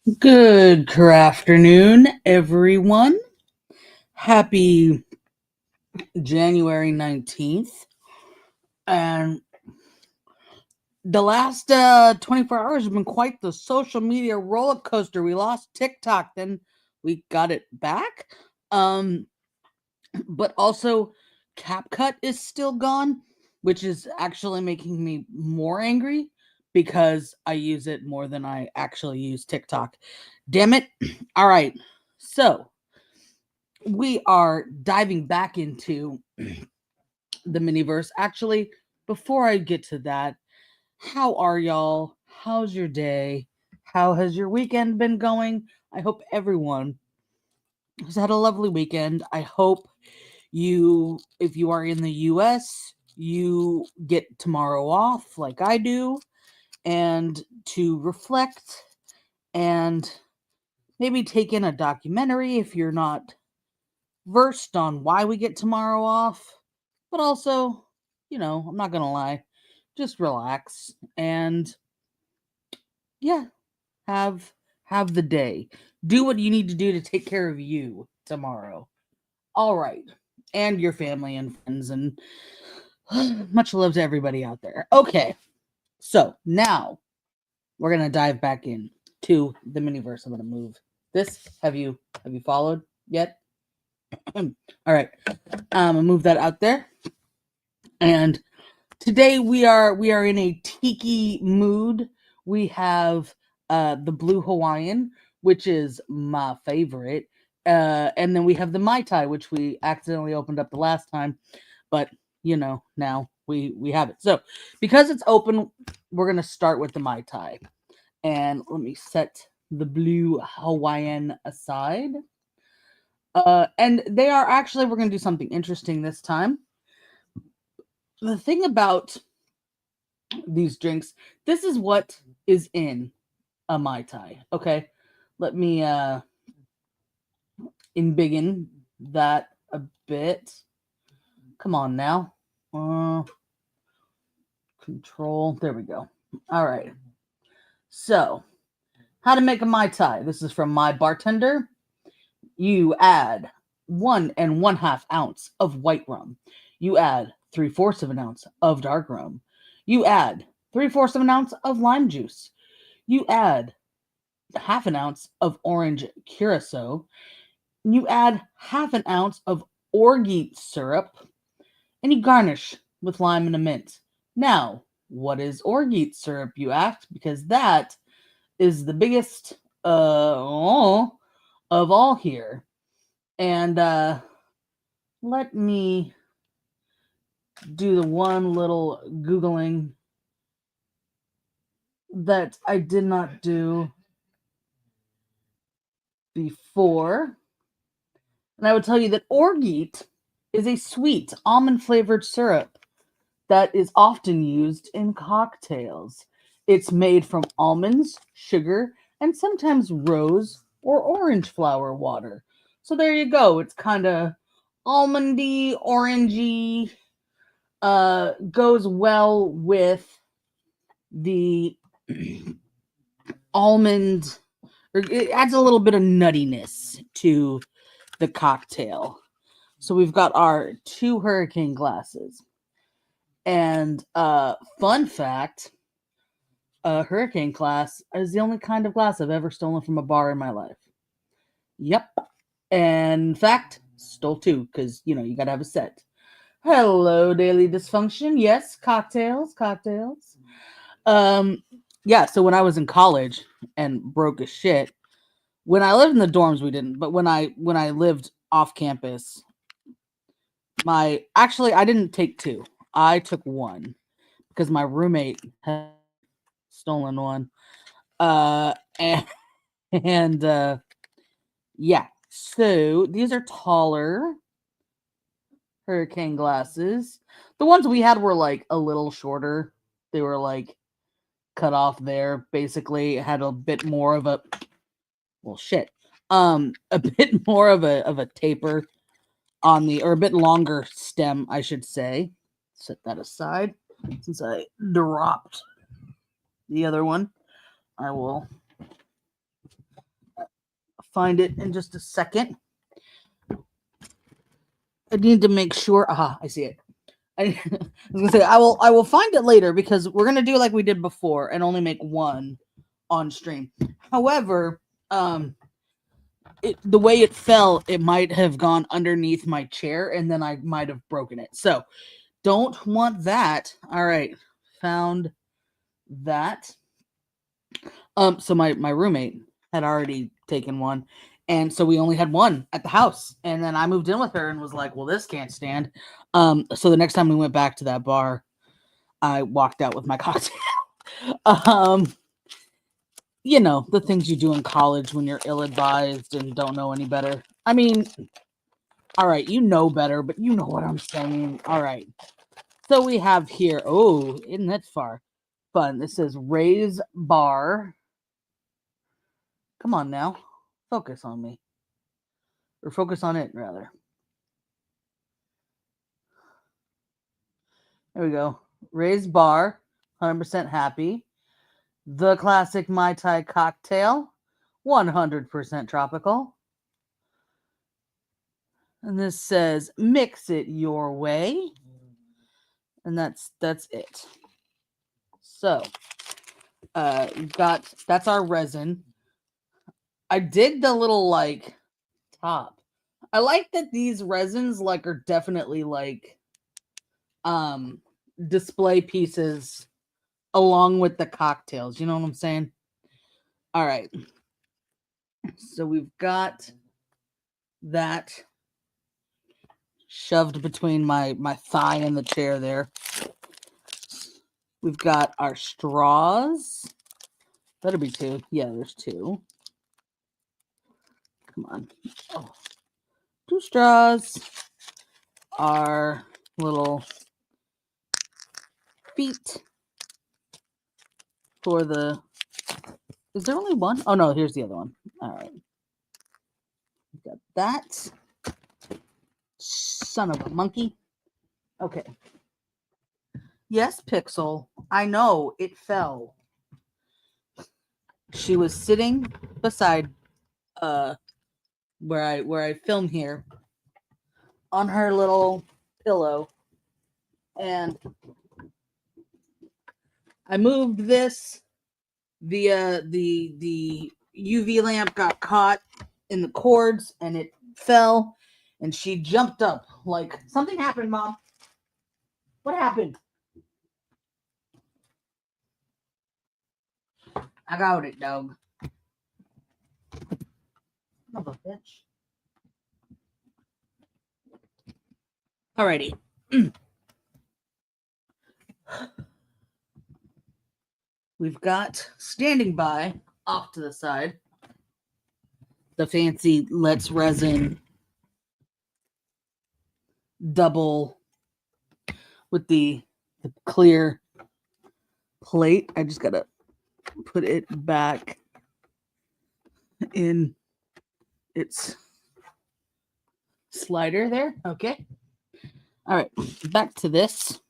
Good crafternoon, everyone. Happy January 19th. And the last 24 hours have been quite the social media roller coaster. We lost TikTok, then we got it back. Um, but also, CapCut is still gone, which is actually making me more angry because I use it more than I actually use TikTok. Damn it. All right. So, we are diving back into the Miniverse. Actually, before I get to that, how are y'all? How's your day? How has your weekend been going? I hope everyone has had a lovely weekend. I hope if you are in the US, you get tomorrow off like I do and to reflect and maybe take in a documentary if you're not versed on why we get tomorrow off. But also, I'm not gonna lie, just relax and yeah, have have the day. Do what you need to do to take care of you tomorrow. All right. And your family and friends and much love to everybody out there. Okay. So now we're gonna dive back in to the miniverse. I'm gonna move this. Have you followed yet? All right. I'll move that out there. And today we are in a tiki mood. We have the Blue Hawaiian, which is my favorite. And then we have the Mai Tai, which we accidentally opened up the last time, but now we have it. So because it's open, we're gonna start with the Mai Tai. And let me set the Blue Hawaiian aside. And we're gonna do something interesting this time. The thing about these drinks. This is what is in a Mai Tai. Okay. Let me embiggen that a bit. Come on now. Control. There we go. All right. So, how to make a Mai Tai. This is from my bartender. You add 1 1/2 ounce of white rum. You add 3/4 of an ounce of dark rum. You add 3/4 of an ounce of lime juice. You add 1/2 an ounce of orange curacao. You add 1/2 an ounce of orgeat syrup, and you garnish with lime and a mint. Now, what is orgeat syrup, you ask? Because that is the biggest of all here. And let me do the one little Googling that I did not do before. And I would tell you that orgeat is a sweet almond flavored syrup that is often used in cocktails. It's made from almonds, sugar, and sometimes rose or orange flower water. So there you go. It's kind of almondy, orangey, goes well with the almond, or it adds a little bit of nuttiness to the cocktail. So we've got our 2 hurricane glasses. And fun fact, a hurricane glass is the only kind of glass I've ever stolen from a bar in my life. Yep. And in fact, stole 2 because you gotta have a set. Hello, Daily Dysfunction. Yes, cocktails. Um, yeah. So when I was in college and broke as shit, when I lived in the dorms, we didn't. But when I lived off campus, I didn't take 2. I took 1 because my roommate had stolen one. Uh, and, and yeah. So these are taller hurricane glasses. The ones we had were like a little shorter. They were like cut off there. Basically, it had a bit more of a shit. A bit more of a taper on the, or a bit longer stem, I should say. Set that aside since I dropped the other one. I will find it in just a second. I need to make sure. Aha, I see it. I was gonna say I will find it later because we're gonna do like we did before and only make one on stream. However, the way it fell, it might have gone underneath my chair and then I might have broken it. So don't want that. All right, found that. So my roommate had already taken one, and so we only had one at the house. And then I moved in with her and was like, "Well, this can't stand." So the next time we went back to that bar, I walked out with my cocktail. You know, the things you do in college when you're ill-advised and don't know any better. I mean, all right, you know better, but you know what I'm saying. All right. So we have here, oh, isn't that fun? This says Raise Bar. Come on now. Focus on me. Or focus on it, rather. There we go. Raise Bar. 100% happy. The classic Mai Tai cocktail. 100% tropical. And this says, mix it your way. And that's it. So, that's our resin. I dig the little, like, top. I like that these resins, like, are definitely, like, display pieces along with the cocktails. You know what I'm saying? All right. So we've got that shoved between my thigh and the chair there. We've got our straws. Better be two. Yeah, there's two. Come on. Oh. 2 straws. Our little feet for the... Is there only one? Oh, no, here's the other one. All right. We've got that. Son of a monkey. Okay. Yes, Pixel. I know. It fell. She was sitting beside where I film here on her little pillow, and I moved this. The UV lamp got caught in the cords and it fell, and she jumped up like something happened, Mom. What happened? I got it, dog. Son of a bitch. Alrighty. We've got standing by off to the side the fancy Let's Resin double with the clear plate. I just gotta put it back in its slider there. Okay. All right, back to this.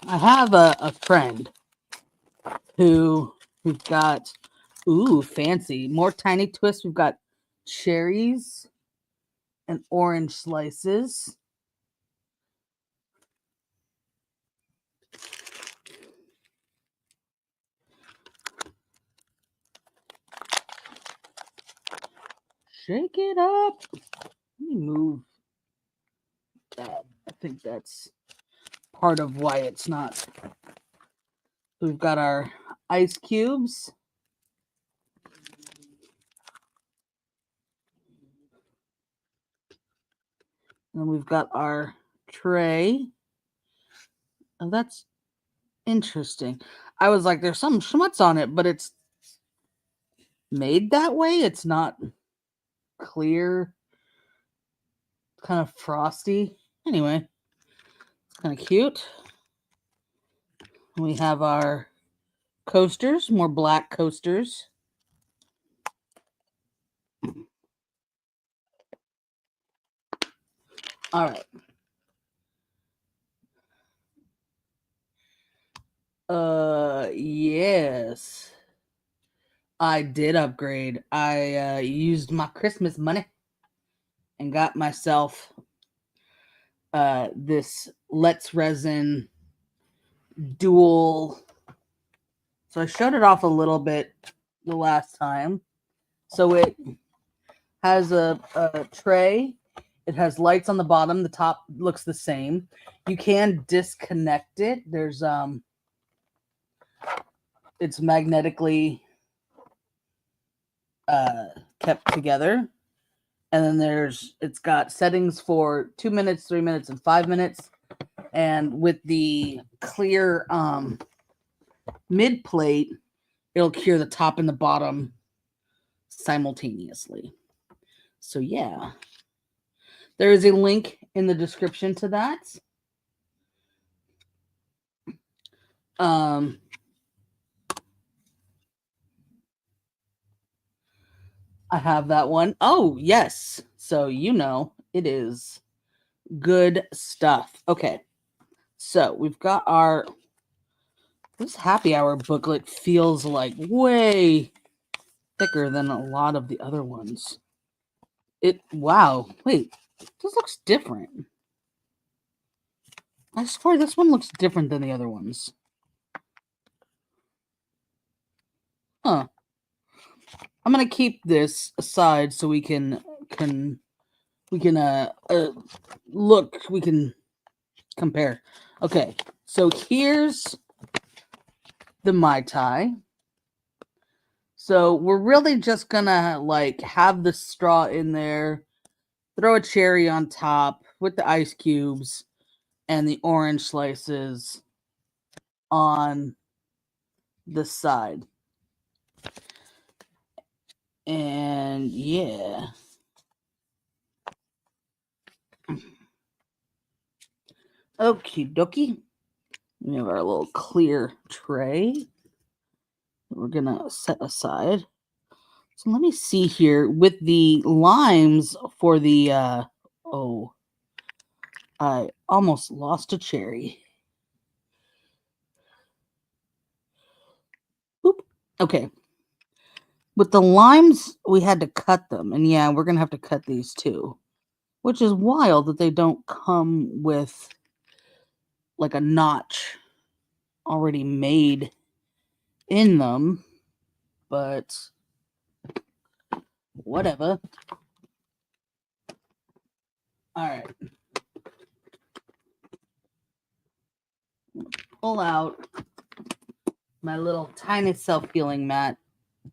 I have a friend who we've got, ooh, fancy, more tiny twists. We've got cherries and orange slices. Shake it up. Let me move that. I think that's part of why it's not. We've got our ice cubes. And we've got our tray. And that's interesting. I was like, there's some schmutz on it, but it's made that way. It's not clear, kind of frosty. Anyway, it's kind of cute. We have our coasters, more black coasters. All right. Yes. I did upgrade. I used my Christmas money and got myself this Let's Resin dual. So I showed it off a little bit the last time. So it has a tray. It has lights on the bottom. The top looks the same. You can disconnect it. There's it's magnetically kept together. And then it's got settings for 2 minutes, 3 minutes, and 5 minutes. And with the clear mid plate, it'll cure the top and the bottom simultaneously. So yeah, there is a link in the description to that. I have that one. Oh, yes. So it is good stuff. Okay. So we've got this happy hour booklet feels like way thicker than a lot of the other ones. Wow. Wait, this looks different. I swear this one looks different than the other ones. Huh. I'm gonna keep this aside so we can look, we can compare. Okay, so here's the Mai Tai. So we're really just gonna have the straw in there, throw a cherry on top with the ice cubes and the orange slices on the side. And yeah. Okie dokie. We have our little clear tray that we're gonna set aside. So let me see here with the limes for the oh, I almost lost a cherry. Oop. Okay. With the limes, we had to cut them. And yeah, we're gonna have to cut these too. Which is wild that they don't come with like a notch already made in them. But whatever. All right. Pull out my little tiny self-healing mat.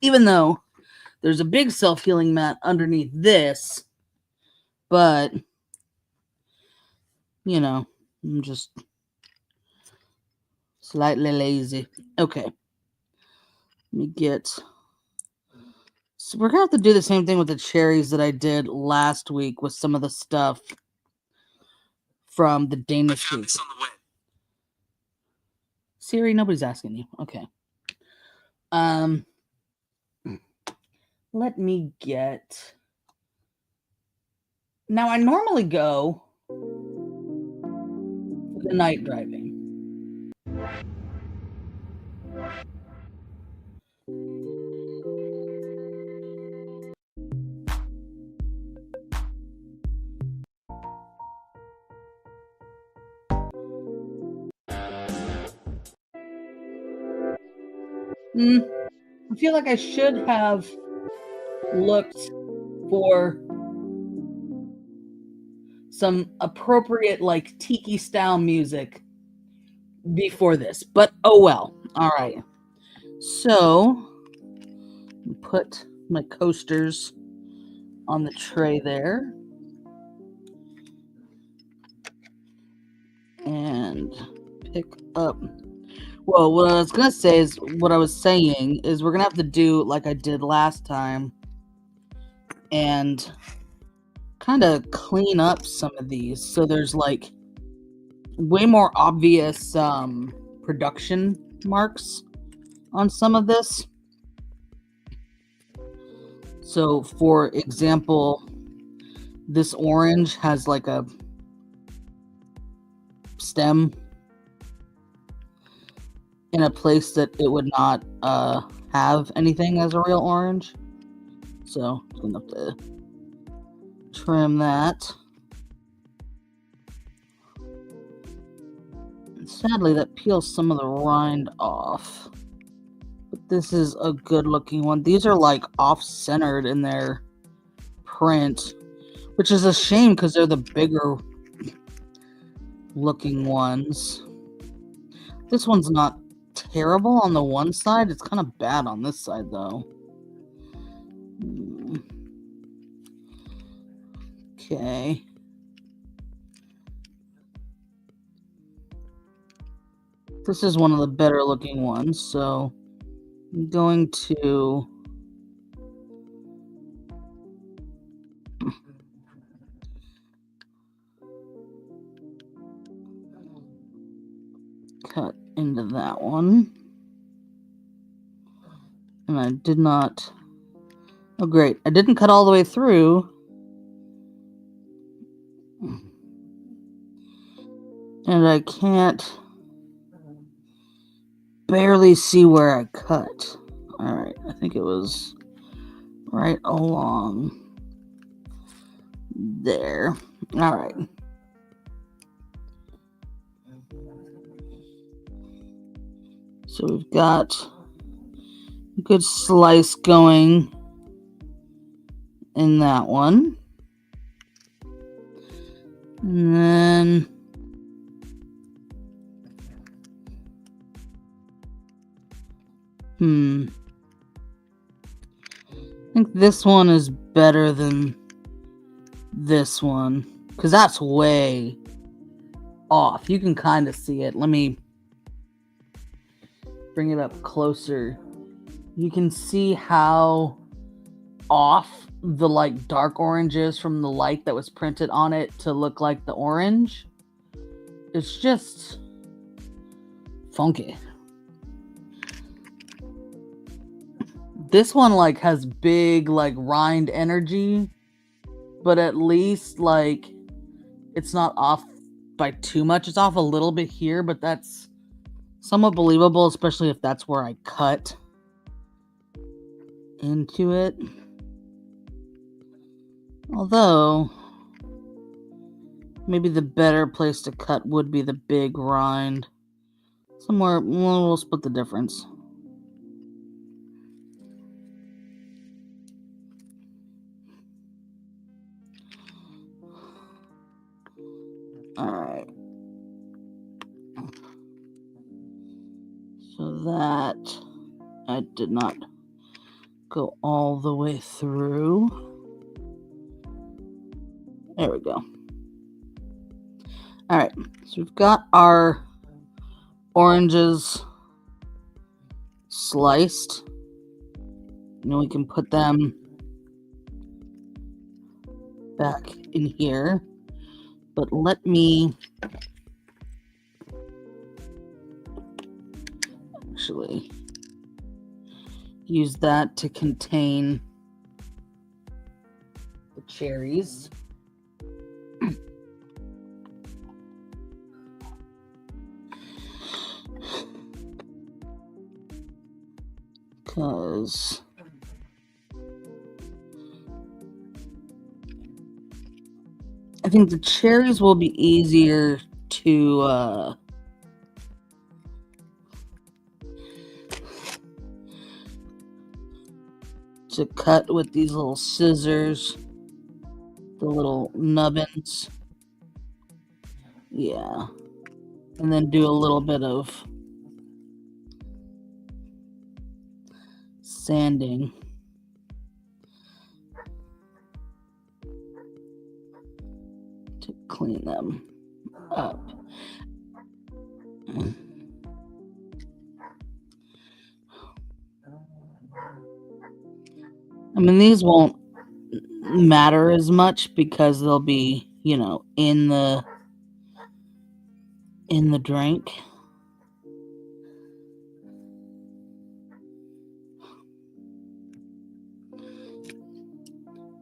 Even though there's a big self-healing mat underneath this. But, I'm just slightly lazy. Okay. Let me get... So we're going to have to do the same thing with the cherries that I did last week with some of the stuff from the Danish week. Siri, nobody's asking you. Okay. Let me get... Now, I normally go for the night driving. I feel like I should have looked for some appropriate Tiki style music before this, but oh well. All right. So put my coasters on the tray there. And pick up. Well, what I was going to say is, what I was saying is we're going to have to do like I did last time and kind of clean up some of these. So there's way more obvious production marks on some of this. So for example, this orange has a stem. in a place that it would not have anything as a real orange. So I'm gonna have to trim that. And sadly, that peels some of the rind off. But this is a good looking one. These are like off-centered in their print, which is a shame because they're the bigger looking ones. This one's not terrible on the one side. It's kind of bad on this side though. Okay. This is one of the better looking ones, so I'm going to cut into that one. And I did not... Oh, great. I didn't cut all the way through. And I can't barely see where I cut. Alright, I think it was right along there. Alright. So we've got a good slice going in that one. And then I think this one is better than this one, because that's way off. You can kind of see it. Let me bring it up closer. You can see how off the like dark orange is from the light that was printed on it to look like the orange. It's just funky. This one like has big like rind energy, but at least like it's not off by too much. It's off a little bit here, but that's somewhat believable, especially if that's where I cut into it. Although maybe the better place to cut would be the big rind. Somewhere, we'll split the difference. Alright. So that I did not go all the way through. There we go. Alright, so we've got our oranges sliced. And then we can put them back in here. But let me actually use that to contain the cherries. Because I think the cherries will be easier to cut with these little scissors, the little nubbins. Yeah. And then do a little bit of sanding. To clean them up. I mean, these won't matter as much because they'll be, you know, in the drink.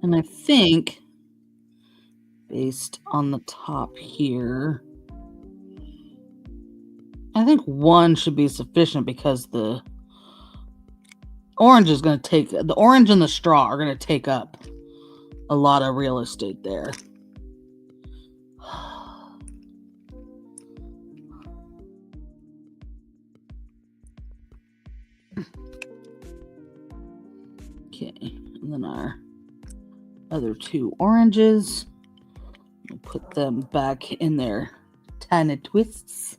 And I think, based on the top here, I think one should be sufficient because the orange and the straw are going to take up a lot of real estate there. Okay, and then our other two oranges, we'll put them back in their tiny twists.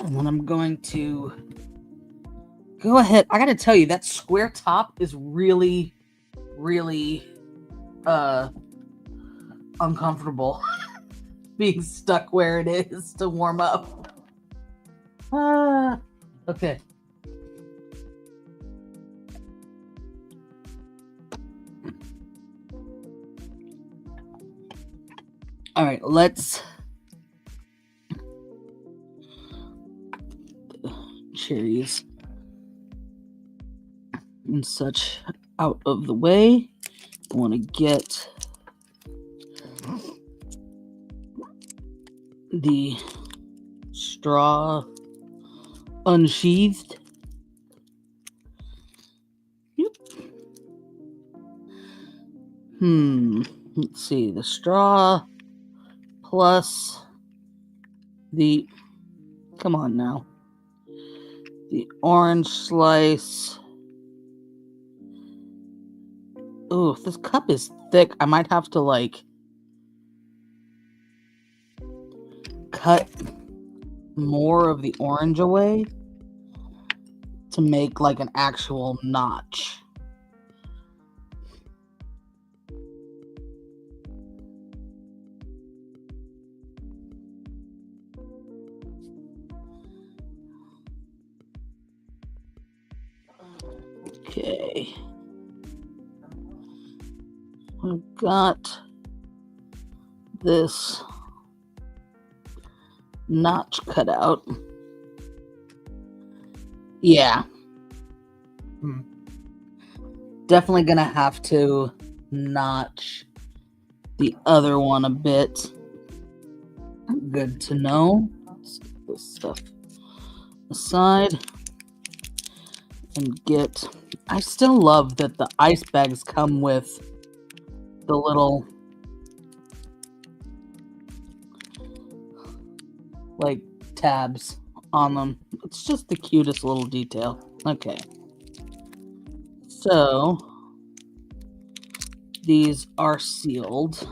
And then I'm going to go ahead. I gotta tell you, that square top is really, really uncomfortable being stuck where it is to warm up. Okay. All right, let's cherries and such out of the way. I want to get the straw unsheathed. Yep. Let's see, the straw plus the, come on now, the orange slice. Ooh, this cup is thick. I might have to like cut more of the orange away to make like an actual notch. Okay. I've got this notch cut out. Yeah. Definitely gonna have to notch the other one a bit. Good to know. Let's get this stuff aside and get. I still love that the ice bags come with the little like tabs on them. It's just the cutest little detail. Okay. So these are sealed.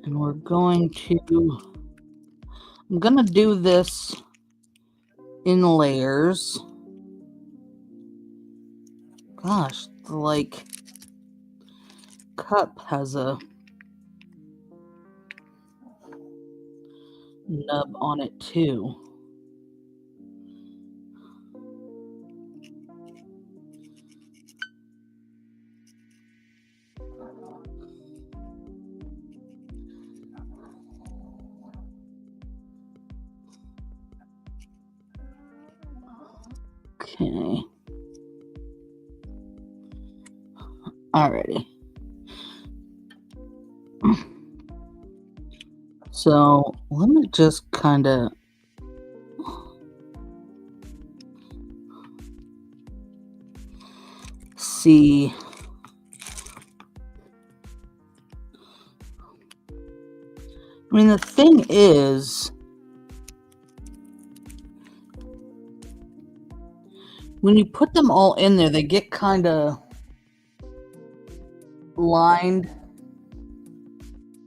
And we're going to, I'm gonna do this in layers. Gosh, the like cup has a nub on it too. Okay. Alrighty. So let me just kind of see. I mean, the thing is, when you put them all in there, they get kind of lined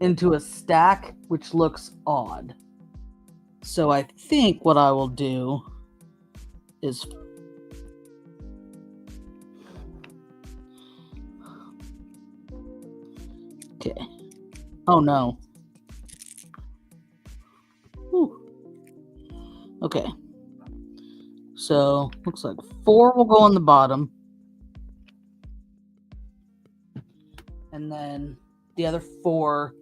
into a stack, which looks odd. So I think what I will do is okay. Oh no. Whew. Okay. So looks like 4 will go on the bottom. And then the other 4,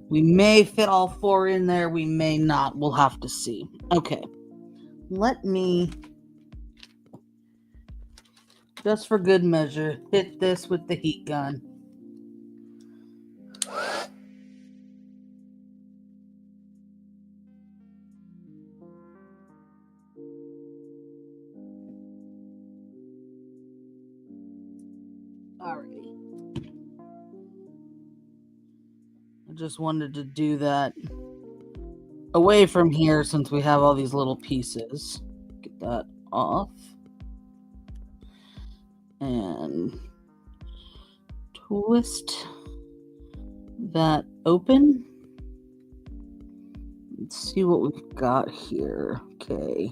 we may fit all 4 in there, we may not. We'll have to see. Okay. Let me Just for good measure, hit this with the heat gun. Alrighty. I just wanted to do that away from here since we have all these little pieces. Get that off. And twist that open. Let's see what we've got here. Okay.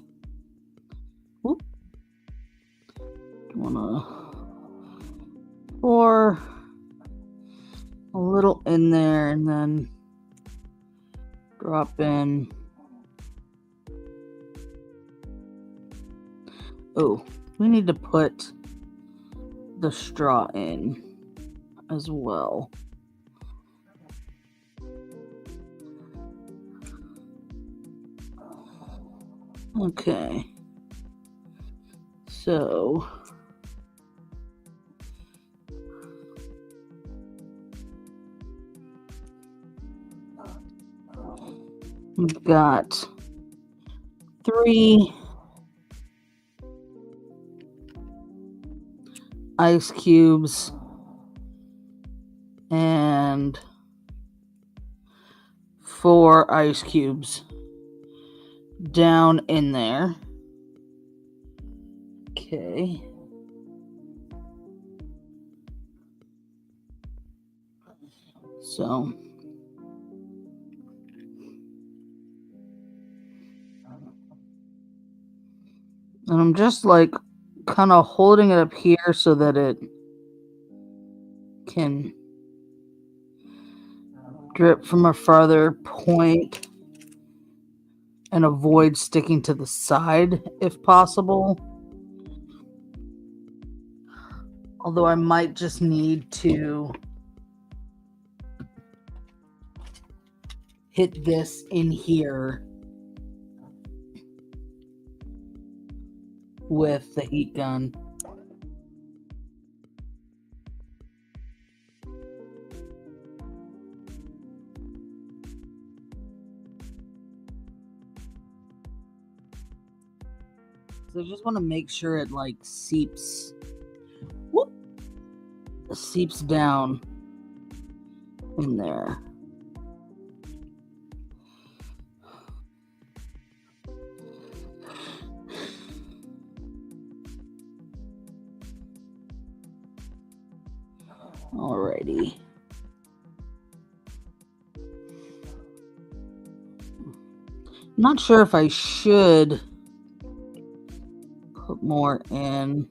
Whoop. Wanna pour a little in there and then drop in. Oh, we need to put the straw in as well. Okay. So we've got 3 ice cubes and 4 ice cubes down in there. Okay. So and I'm just like kind of holding it up here so that it can drip from a farther point and avoid sticking to the side if possible. Although I might just need to hit this in here with the heat gun. So I just want to make sure it like seeps down in there. Alrighty. Not sure if I should put more in.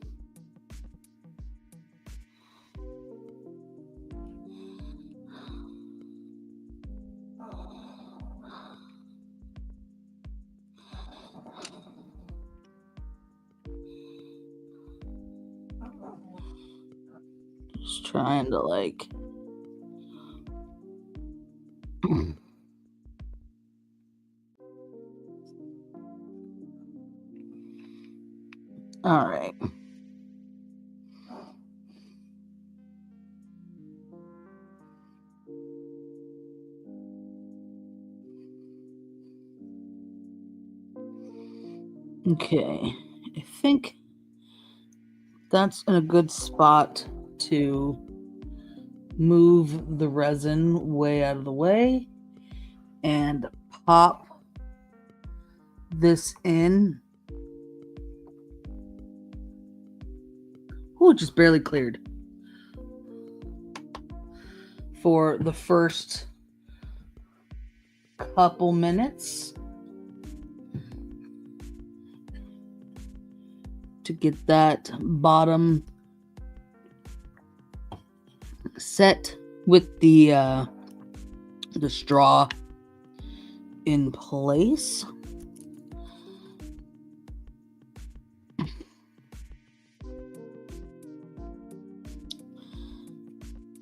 Just trying to like all right. Okay, I think that's in a good spot to move the resin way out of the way and pop this in. Ooh, just barely cleared. For the first couple minutes to get that bottom set with the straw in place.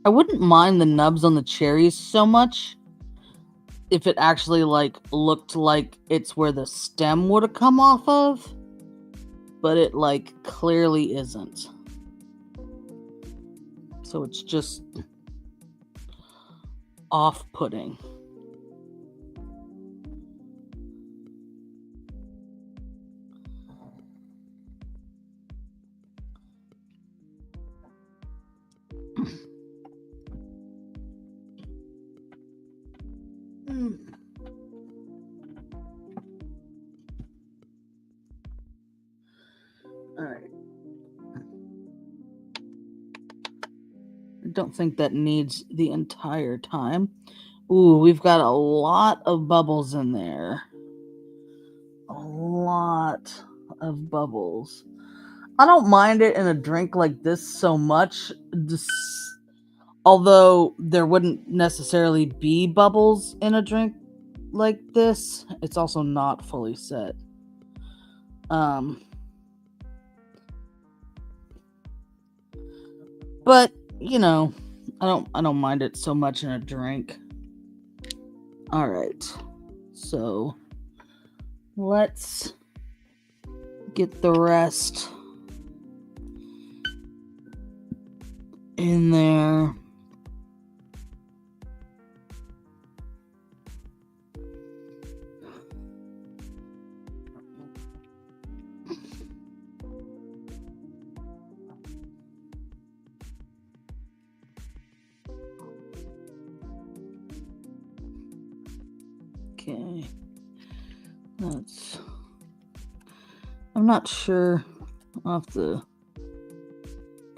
I wouldn't mind the nubs on the cherries so much if it actually like looked like it's where the stem would have come off of, but it like clearly isn't. So it's just off-putting. All right. I don't think that needs the entire time. Ooh, we've got a lot of bubbles in there. A lot of bubbles. I don't mind it in a drink like this so much. Although there wouldn't necessarily be bubbles in a drink like this, it's also not fully set. But you know, I don't mind it so much in a drink. All right, so let's get the rest in there. Okay, I'm not sure. I'll have to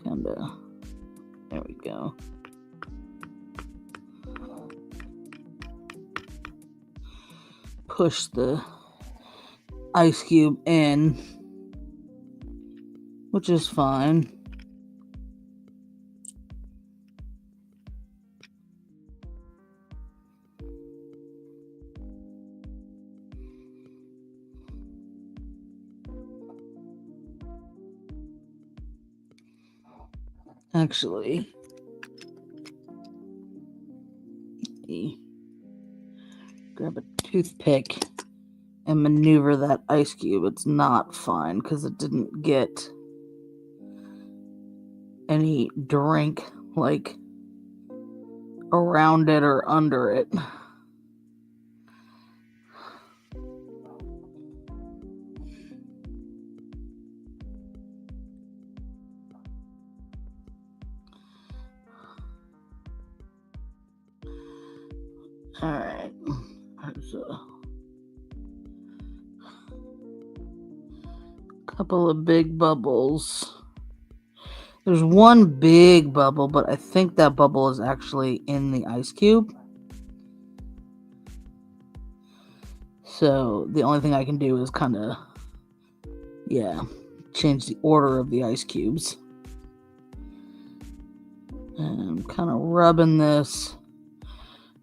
kinda, there we go. Push the ice cube in, which is fine. Actually, grab a toothpick and maneuver that ice cube. It's not fine because it didn't get any drink like around it or under it. All right, there's a couple of big bubbles. There's one big bubble, but I think that bubble is actually in the ice cube. So the only thing I can do is kind of, change the order of the ice cubes. And I'm kind of rubbing this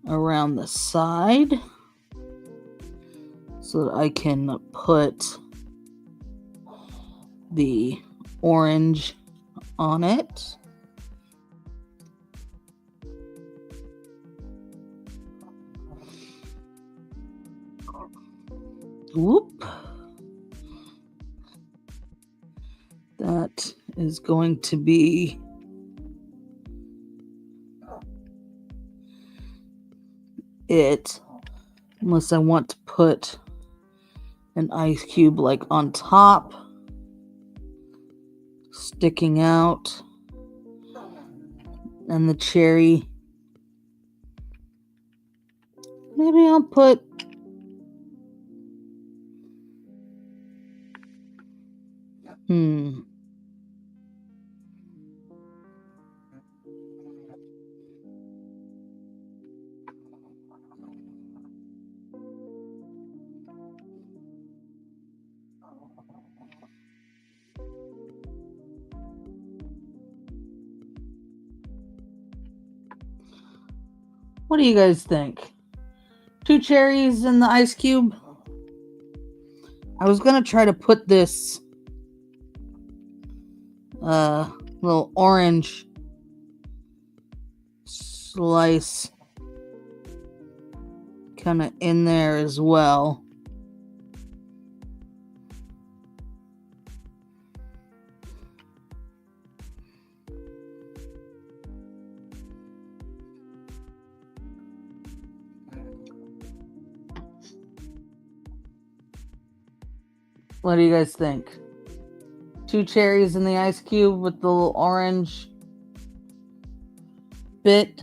around the side so that I can put the orange on it. Whoop. That is going to be it, unless I want to put an ice cube like on top, sticking out, and the cherry. Maybe I'll put what do you guys think? 2 cherries in the ice cube? I was gonna try to put this little orange slice kind of in there as well. What do you guys think? 2 cherries in the ice cube with the little orange bit.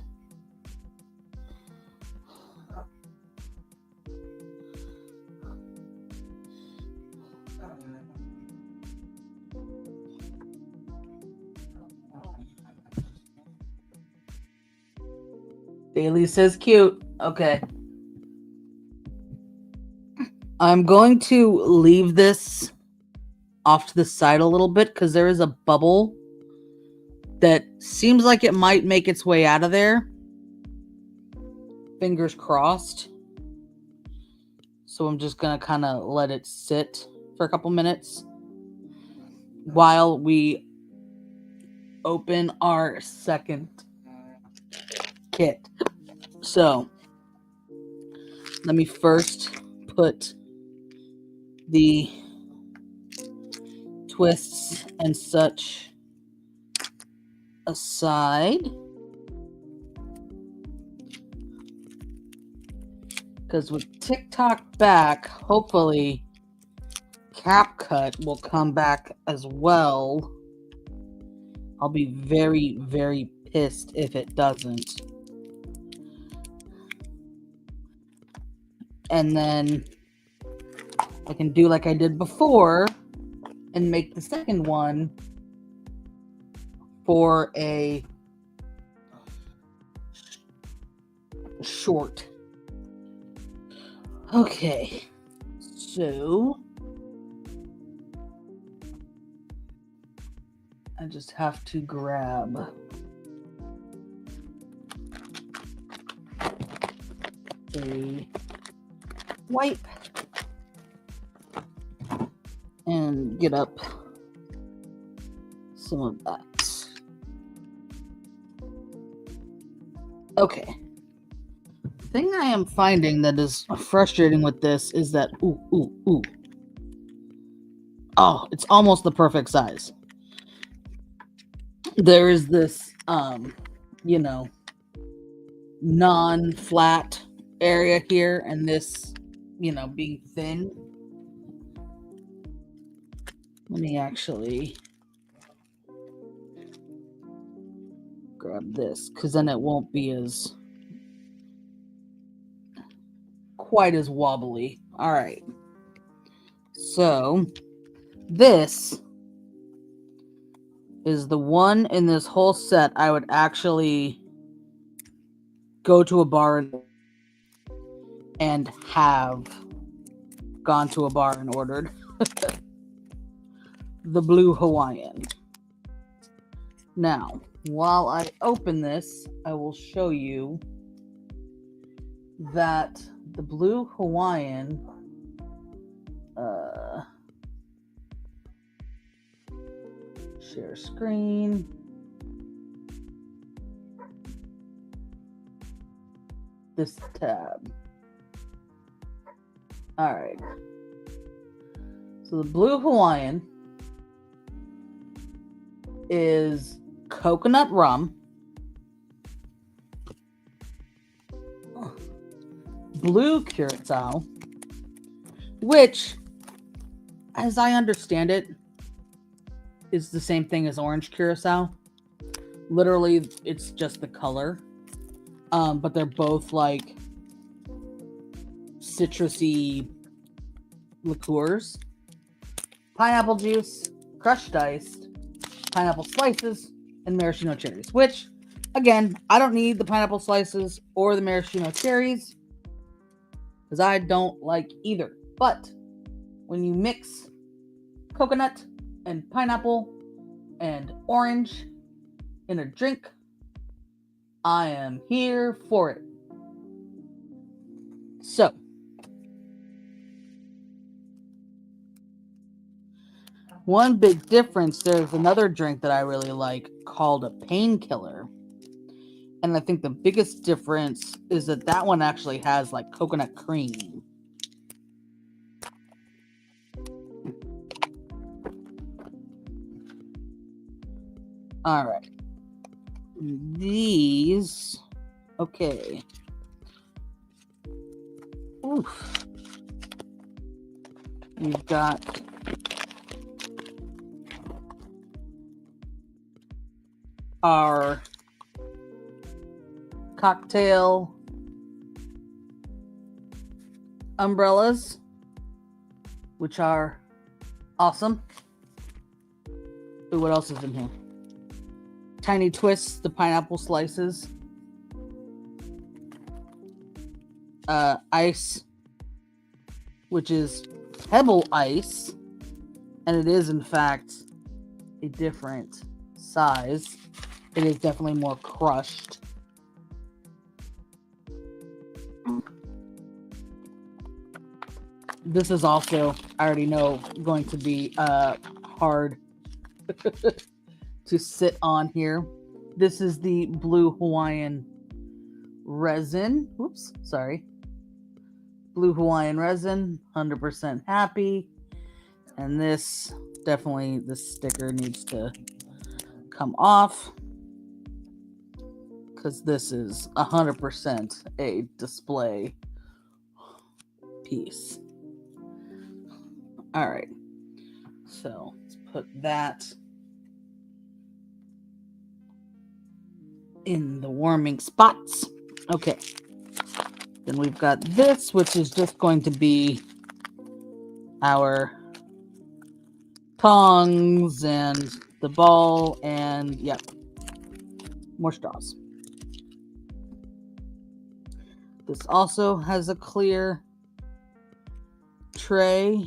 Bailey says cute. Okay. I'm going to leave this off to the side a little bit because there is a bubble that seems like it might make its way out of there. Fingers crossed. So I'm just going to kind of let it sit for a couple minutes while we open our second kit. So let me first put the twists and such aside, because with TikTok back, hopefully CapCut will come back as well. I'll be very, very pissed if it doesn't. And then I can do like I did before and make the second one for a short. Okay, so I just have to grab a wipe and get up some of that. Okay. The thing I am finding that is frustrating with this is that oh, it's almost the perfect size. There is this non-flat area here, and this being thin. Let me actually grab this because then it won't be as quite as wobbly. All right, so this is the one in this whole set I would actually go to a bar and have gone to a bar and ordered. The Blue Hawaiian. Now, while I open this, I will show you that the Blue Hawaiian share screen. This tab. All right. So the Blue Hawaiian is coconut rum, blue curacao, which, as I understand it, is the same thing as orange curacao. Literally, it's just the color. But they're both like citrusy liqueurs. Pineapple juice, crushed iced, pineapple slices, and maraschino cherries. Which, again, I don't need the pineapple slices or the maraschino cherries because I don't like either. But when you mix coconut and pineapple and orange in a drink, I am here for it. So, one big difference, there's another drink that I really like called a painkiller. And I think the biggest difference is that that one actually has like coconut cream. All right. These, okay. Oof. We've got our cocktail umbrellas, which are awesome. Ooh, what else is in here? Tiny Twists, the pineapple slices. Ice, which is pebble ice, and it is in fact a different size. It is definitely more crushed. This is also, I already know, going to be hard to sit on here. This is the Blue Hawaiian resin. Oops, sorry. Blue Hawaiian resin, 100% happy. And this, definitely, this sticker needs to come off, because this is 100% a display piece. All right, so let's put that in the warming spots. Okay, then we've got this, which is just going to be our tongs and the ball, and yep, more straws. This also has a clear tray,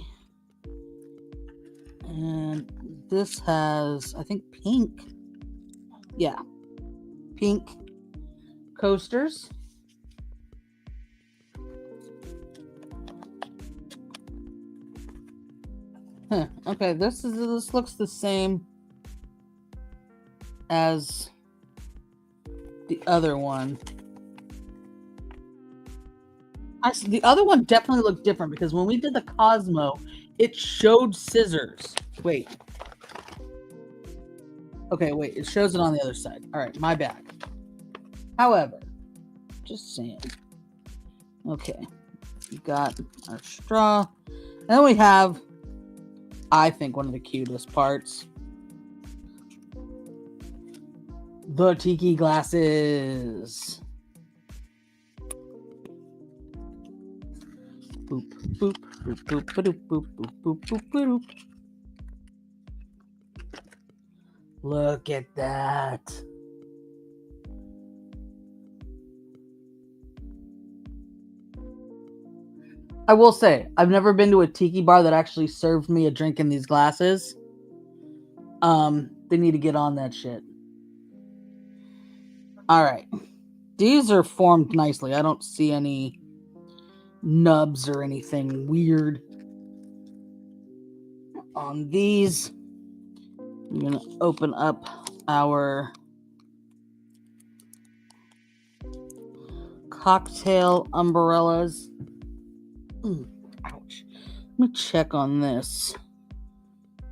and this has, I think, pink. Yeah, pink coasters. Okay, this looks the same as the other one. Actually, the other one definitely looked different, because when we did the Cosmo, it showed scissors. Wait. Okay, wait. It shows it on the other side. All right, my bad. However, just saying. Okay, we got our straw. And then we have, I think, one of the cutest parts. The Tiki glasses. Boop, boop, boop, boop, boop, boop, boop, boop, boop. Look at that. I will say, I've never been to a tiki bar that actually served me a drink in these glasses. They need to get on that shit. All right. These are formed nicely. I don't see any nubs or anything weird on these. I'm going to open up our cocktail umbrellas. Ouch. Let me check on this.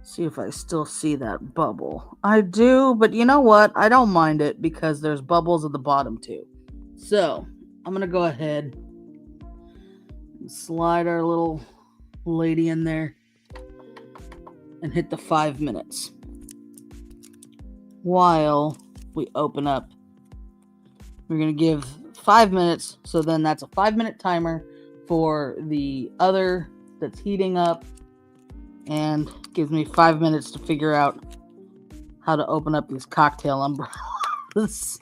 See if I still see that bubble. I do, but you know what? I don't mind it, because there's bubbles at the bottom too. So, I'm going to go ahead and slide our little lady in there and hit the 5 minutes while we open up. We're going to give 5 minutes, so then that's a 5-minute timer for the other that's heating up, and gives me 5 minutes to figure out how to open up these cocktail umbrellas.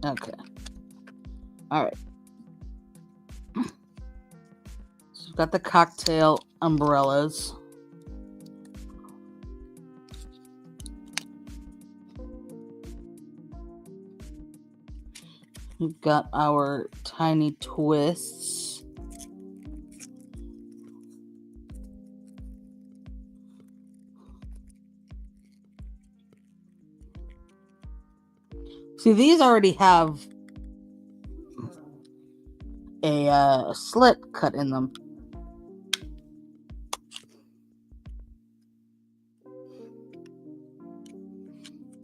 Okay. All right. So we've got the cocktail umbrellas. We've got our Tiny Twists. See, these already have a slit cut in them.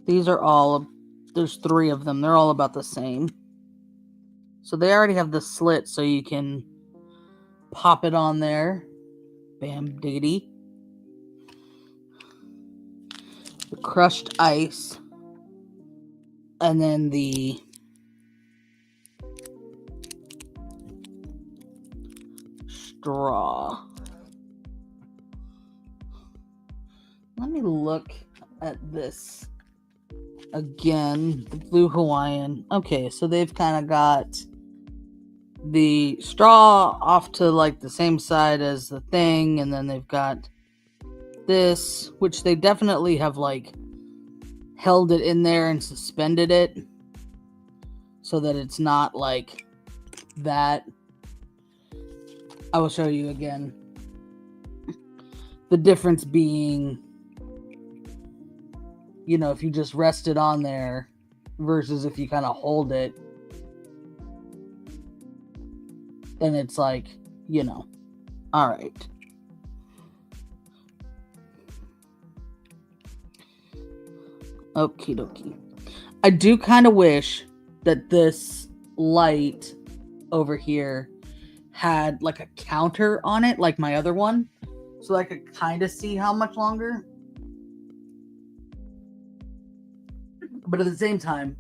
These are all, there's 3 of them. They're all about the same. So they already have the slit, so you can pop it on there. Bam diggity. crushed ice, and then the straw. Let me look at this again. The Blue Hawaiian. Okay, so they've kind of got the straw off to like the same side as the thing, and then they've got this, which they definitely have like held it in there and suspended it so that it's not like that. I will show you again. The difference being, you know, if you just rest it on there versus if you kind of hold it, then it's like, you know, all right. Okie dokie. I do kind of wish that this light over here had like a counter on it, like my other one, so I could kind of see how much longer. But at the same time,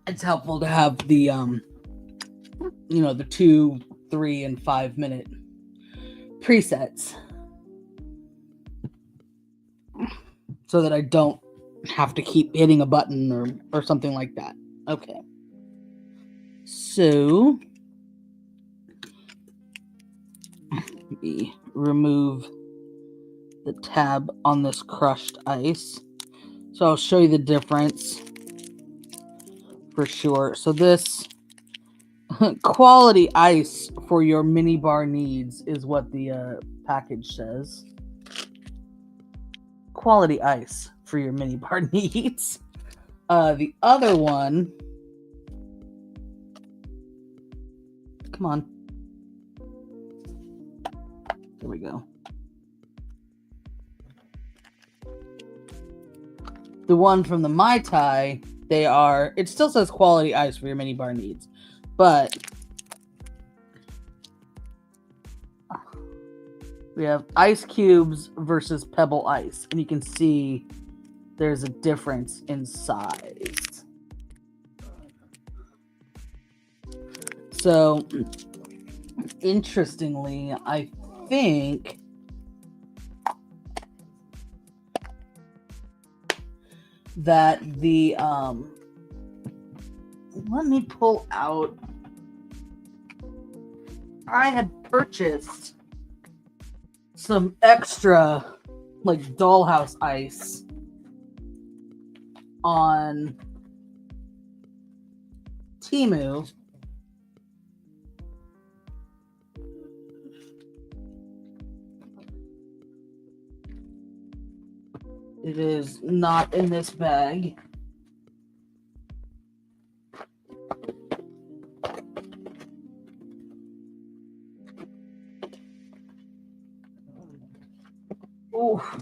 it's helpful to have the you know, the 2, 3, and 5 minute presets so that I don't have to keep hitting a button or something like that. Okay. So let me remove the tab on this crushed ice. So I'll show you the difference for sure. So this quality ice for your mini bar needs is what the package says. Quality ice for your mini bar needs. The other one, come on. There we go. The one from the Mai Tai, it still says quality ice for your mini bar needs, but we have ice cubes versus pebble ice, and you can see there's a difference in size. So, interestingly, I think that the let me pull out. I had purchased some extra like dollhouse ice on Temu. It is not in this bag. Oh.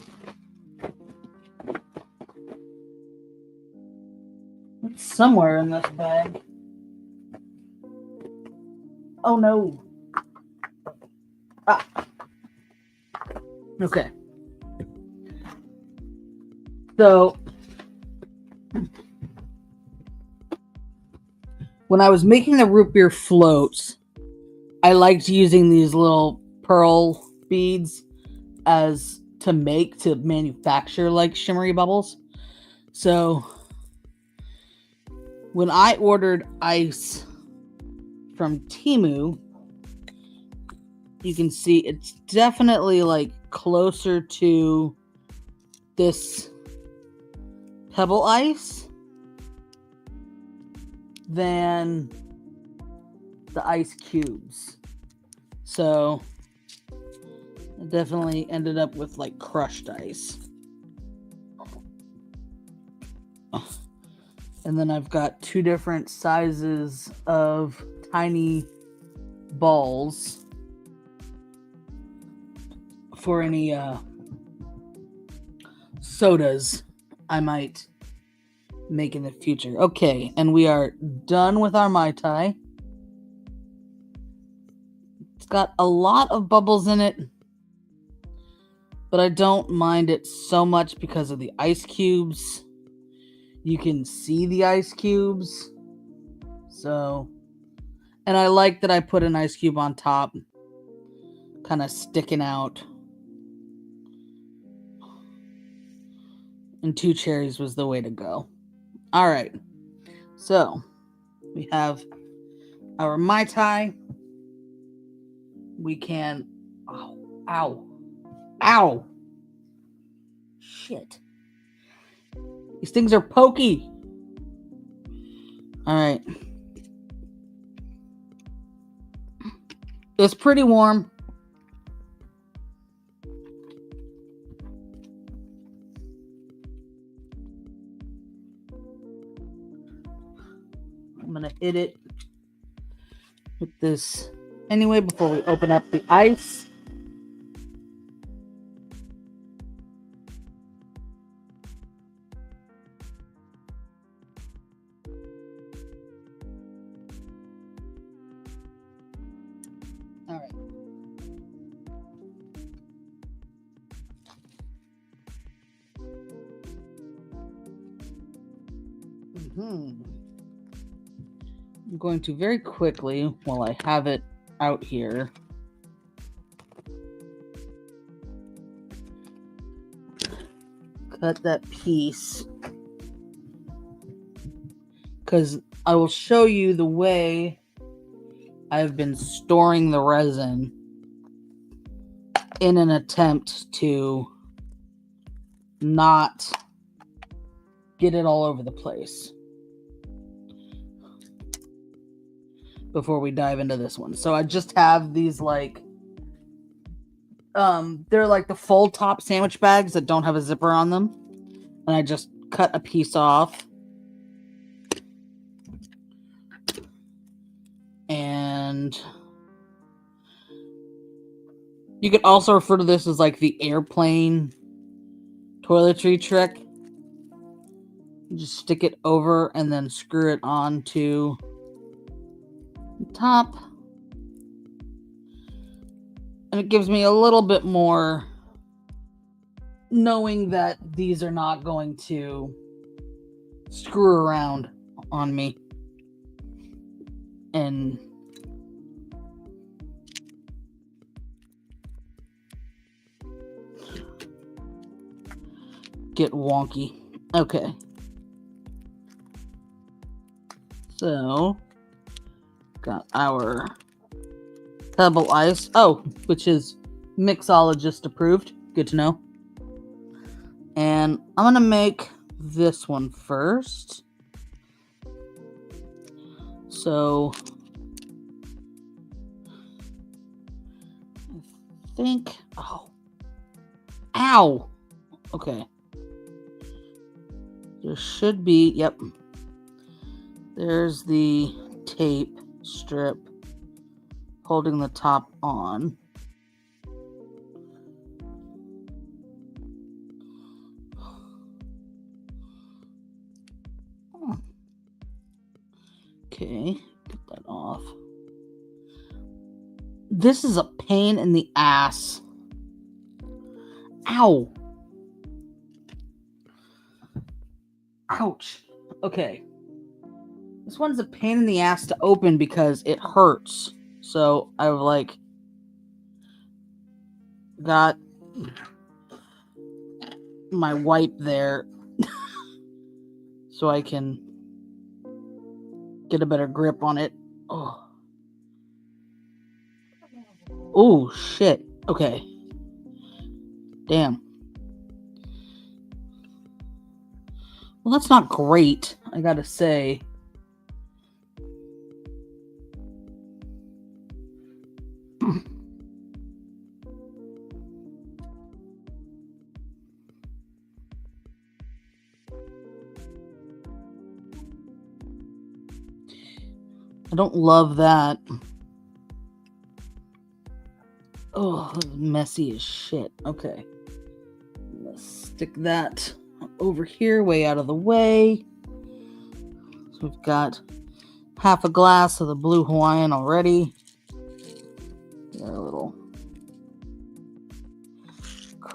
It's somewhere in this bag. Oh no. Ah. Okay. So, when I was making the root beer floats, I liked using these little pearl beads to manufacture like shimmery bubbles. So, when I ordered ice from Temu, you can see it's definitely like closer to this pebble ice than the ice cubes. So I definitely ended up with like crushed ice. And then I've got 2 different sizes of tiny balls for any sodas I might make in the future. Okay, and we are done with our Mai Tai. It's got a lot of bubbles in it. But I don't mind it so much because of the ice cubes. You can see the ice cubes. So, and I like that I put an ice cube on top, kind of sticking out. And 2 cherries was the way to go. All right. So, we have our Mai Tai. We can... Ow. Ow. Ow. Shit. These things are pokey. All right. It's pretty warm. I'm going to hit it with this anyway before we open up the ice. All right. I'm going to very quickly, while I have it out here, cut that piece, because I will show you the way I've been storing the resin in an attempt to not get it all over the place before we dive into this one. So I just have these like they're like the full top sandwich bags that don't have a zipper on them, and I just cut a piece off. And you could also refer to this as like the airplane toiletry trick. You just stick it over and then screw it onto the top. And it gives me a little bit more knowing that these are not going to screw around on me and get wonky. Okay. So, got our pebble ice. Oh, which is mixologist approved. Good to know. And I'm going to make this one first. So, I think... Oh. Ow! Okay. There should be... Yep. There's the tape strip holding the top on. Okay, get that off. This is a pain in the ass. Ow. Ouch. Okay. This one's a pain in the ass to open because it hurts. So I've like got my wipe there so I can get a better grip on it. Oh shit. Okay. Damn. Well, that's not great, I gotta say. I don't love that. Oh, messy as shit. Okay. Let's stick that over here, way out of the way. So we've got half a glass of the Blue Hawaiian already. Got a little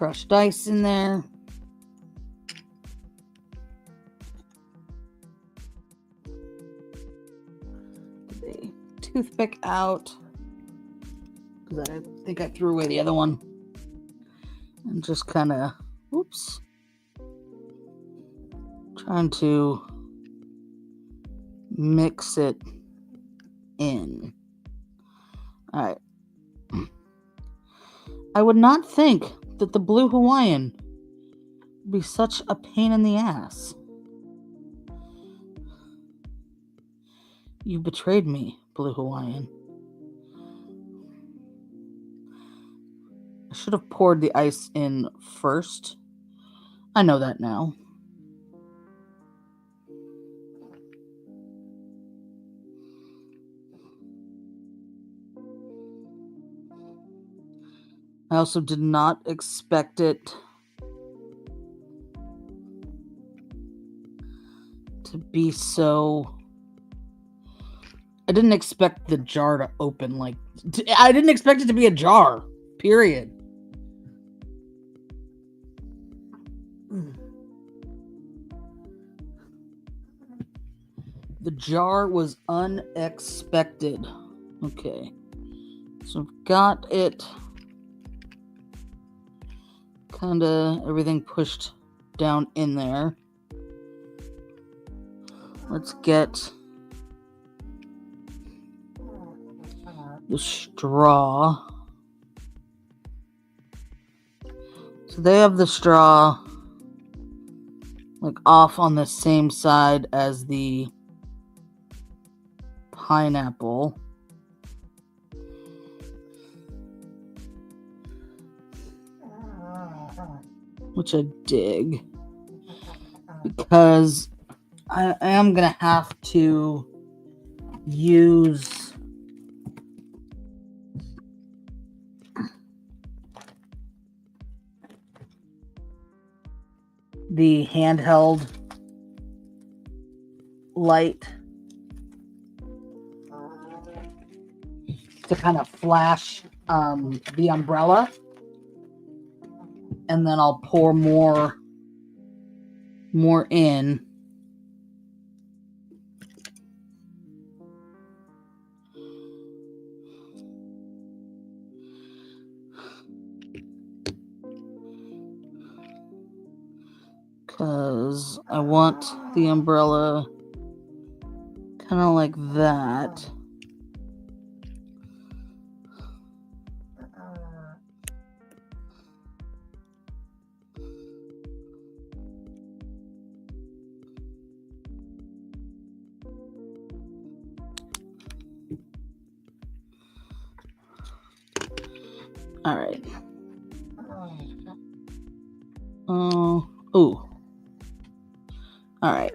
crushed ice in there. Get the toothpick out, because I think I threw away the other one. And just kind of, oops, trying to mix it in. All right. I would not think that the Blue Hawaiian would be such a pain in the ass. You betrayed me, Blue Hawaiian. I should have poured the ice in first. I know that now. I also did not expect it to be so... I didn't expect the jar to open like... I didn't expect it to be a jar, period. The jar was unexpected. Okay. So I've got it kind of everything pushed down in there. Let's get the straw. So they have the straw like off on the same side as the pineapple. Which I dig, because I am going to have to use the handheld light to kind of flash the umbrella. And then I'll pour more in. Because I want the umbrella kind of like that. All right. Ooh. All right.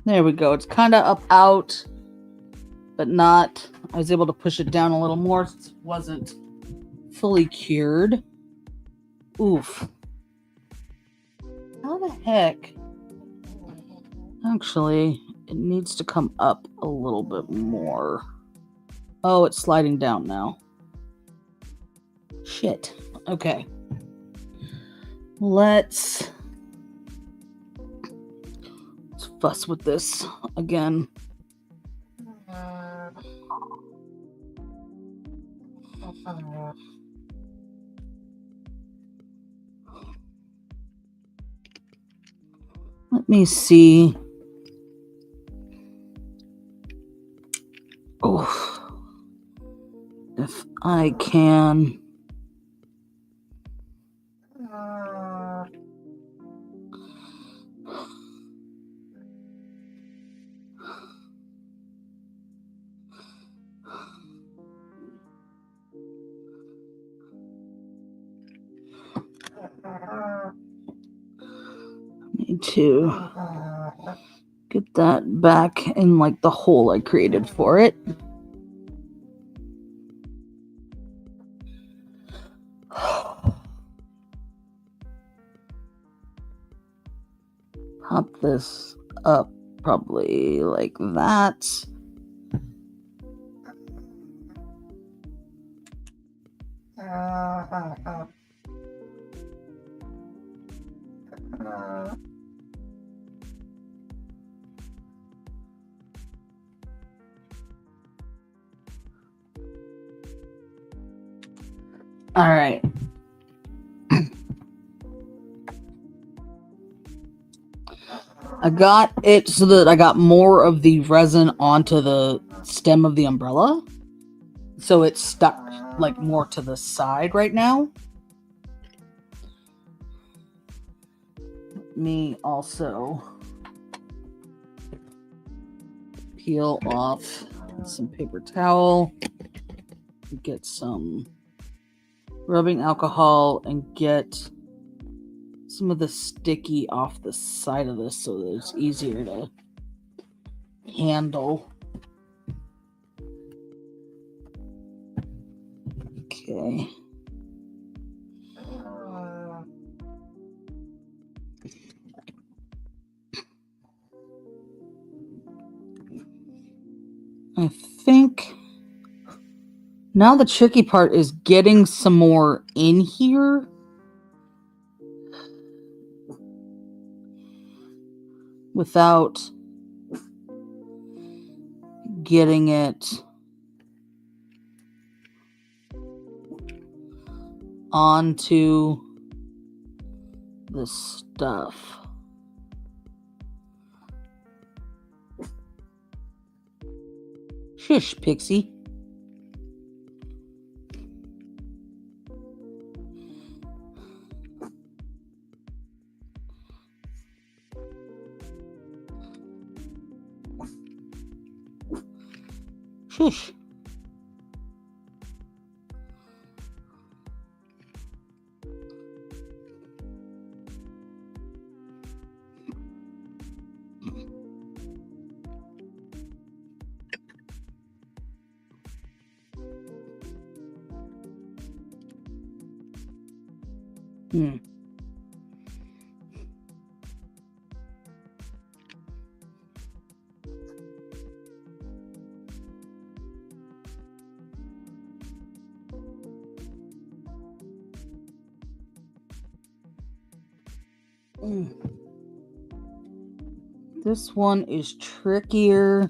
There we go. It's kind of up out, but not. I was able to push it down a little more since it wasn't fully cured. Oof. How the heck? Actually, it needs to come up a little bit more. Oh, it's sliding down now. Shit. Okay. Let's fuss with this again. Let me see. Oh, if I can. Need to get that back in like the hole I created for it. Pop this up probably like that. All right. I got it so that I got more of the resin onto the stem of the umbrella. So it's stuck like more to the side right now. Let me also peel off some paper towel, get some rubbing alcohol, and get some of the sticky off the side of this so that it's easier to handle. Okay. I think now the tricky part is getting some more in here. Without getting it onto the stuff. Shush, Pixie. Shush. Hmm. This one is trickier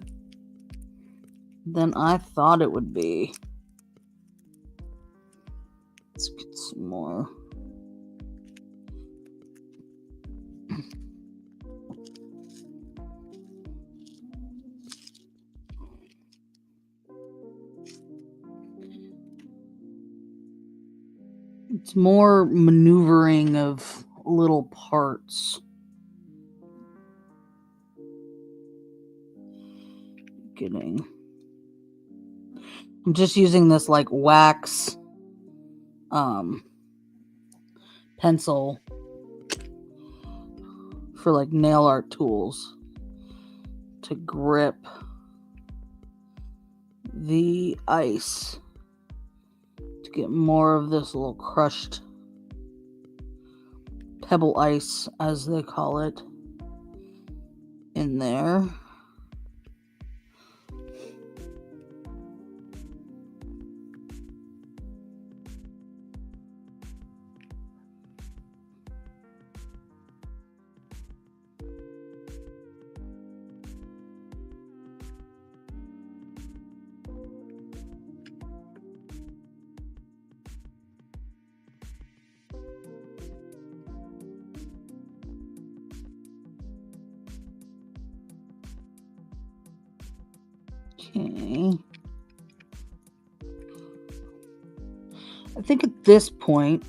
than I thought it would be. Let's get some more. It's more maneuvering of little parts. I'm just using this like wax pencil for like nail art tools to grip the ice to get more of this little crushed pebble ice, as they call it, in there. Okay. I think at this point,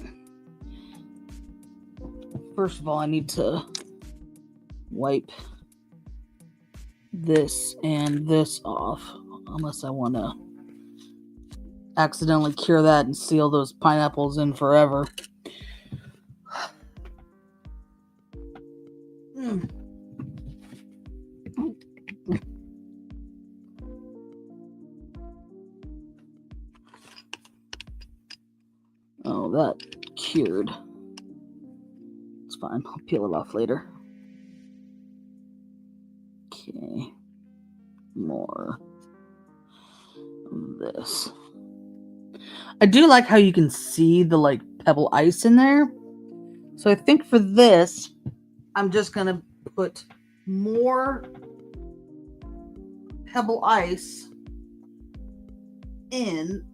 first of all, I need to wipe this and this off, unless I want to accidentally cure that and seal those pineapples in forever. Oh, that cured. It's fine. I'll peel it off later. Okay. More of this. I do like how you can see the like pebble ice in there. So I think for this, I'm just going to put more pebble ice in,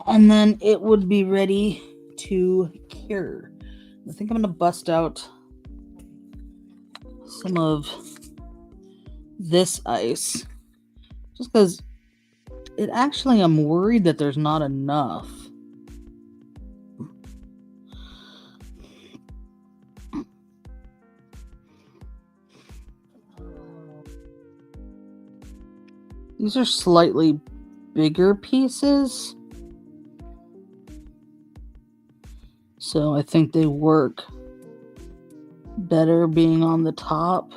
and then it would be ready to cure. I think I'm going to bust out some of this ice just because it actually, I'm worried that there's not enough. These are slightly bigger pieces, so I think they work better being on the top.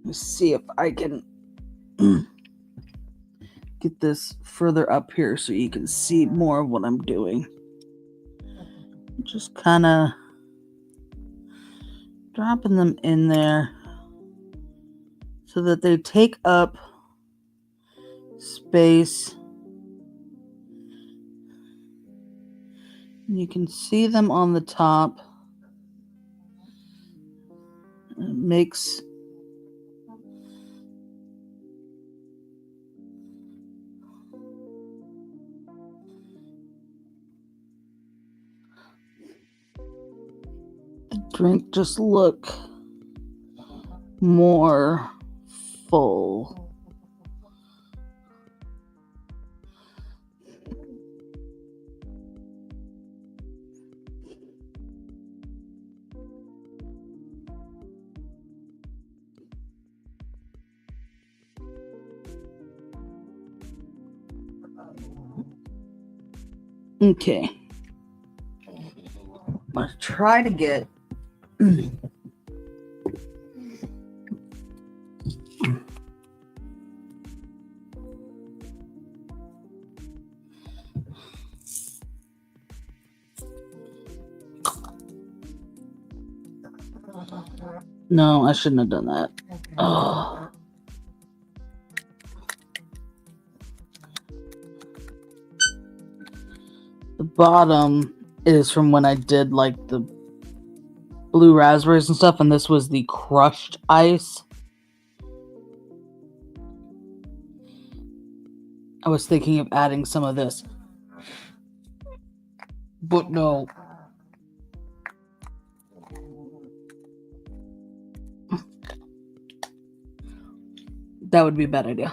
Let's see if I can get this further up here so you can see more of what I'm doing. Just kind of dropping them in there so that they take up space. You can see them on the top. It makes the drink just look more full. Okay. I'm going to try to get No, I shouldn't have done that. Oh. The bottom is from when I did like the blue raspberries and stuff, and this was the crushed ice. I was thinking of adding some of this, but no. That would be a bad idea.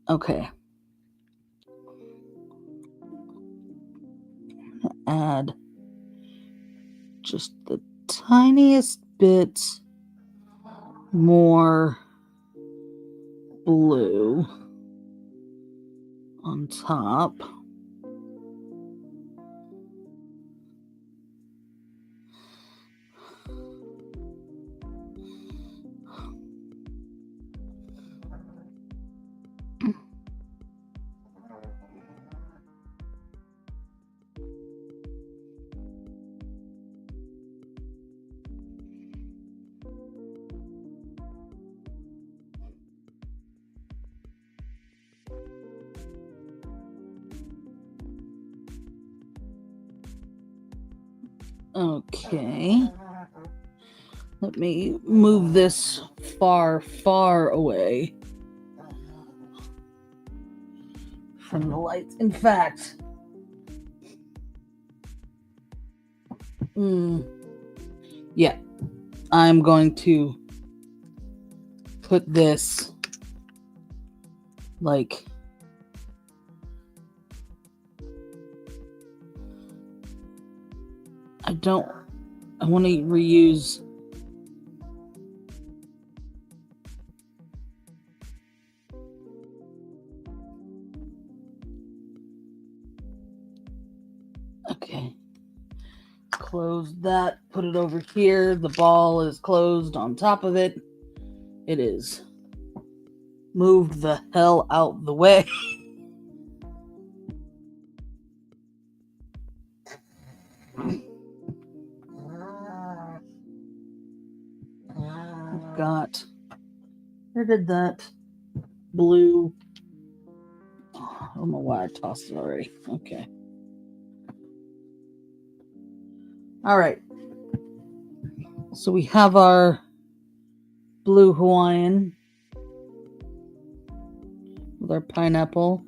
Okay. Add just the tiniest bit more blue on top. Okay. Let me move this far, far away from the lights. In fact, yeah, I'm going to put this like I want to reuse okay. close that, put it over here. The ball is closed on top of it. It is moved the hell out the way. I've got, where did that blue, I don't know why I tossed it already. Okay. All right. So we have our Blue Hawaiian with our pineapple.